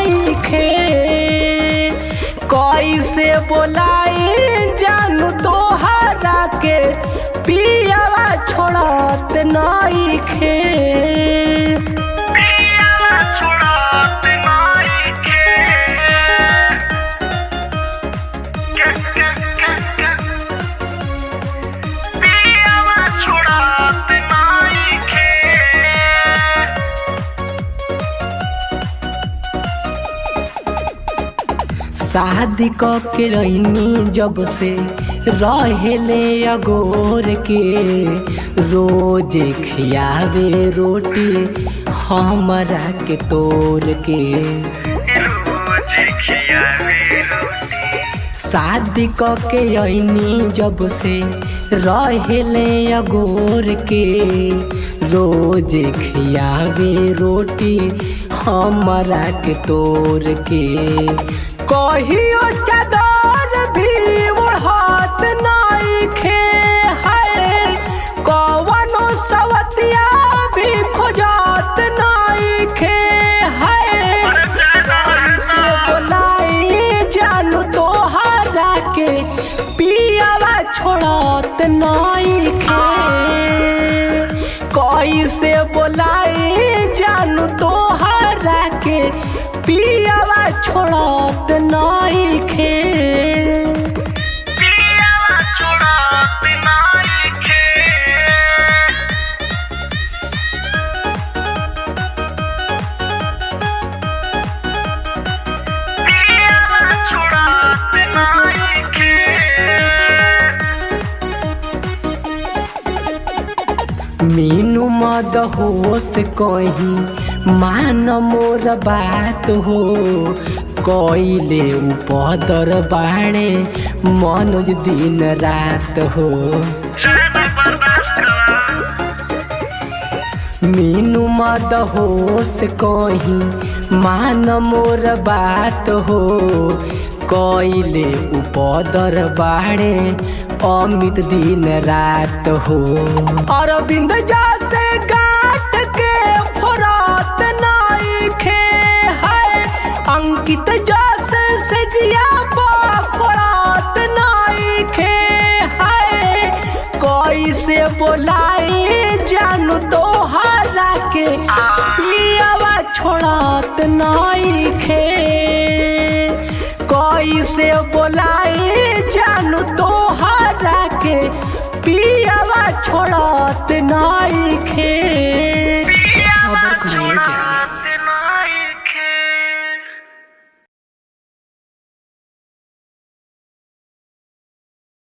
नहीं खे। कैसे बोलाई जानू तोहरा के पियावा छोड़त नहीं खे। शादी के रही जब से रहेले अगोर के, रोज खियावे रोटी हमरा के तोड़ के। शादी के रही जब से रहेले अगोर के, रोज खियावे रोटी हमरा के तोड़ के। कहियो चादर भी ओढ़त नहीं खे है, कवनो सवतिया भी खोजत नहीं खे है। कैसे बोलाई जानू तोहरा के पियावा छोड़त नहीं खे। कैसे बोलाई जानू तोहरा के पियावा छोड़त नहीं खे। पियावा छोड़त नहीं खे। पियावा छोड़त नहीं खे। मीनू मद होश कहीं मान मोर बात हो, कोइले उपदर बाणे मनोज दिन रात हो। मीनू मद होश कहीं मान मोर बात हो, कोइले उपदर बाणे अमित दिन रात हो। अरविंद जैसे गाट के फरात नहीं खे है, अंकित जैसे सजिया पकड़ात नहीं खे है। कैसे बोलाई जानू तोहरा के पियावा छोड़त नहीं खे। कैसे बोलाई जानू तोहरा के पियावा छोड़त नहीं खे।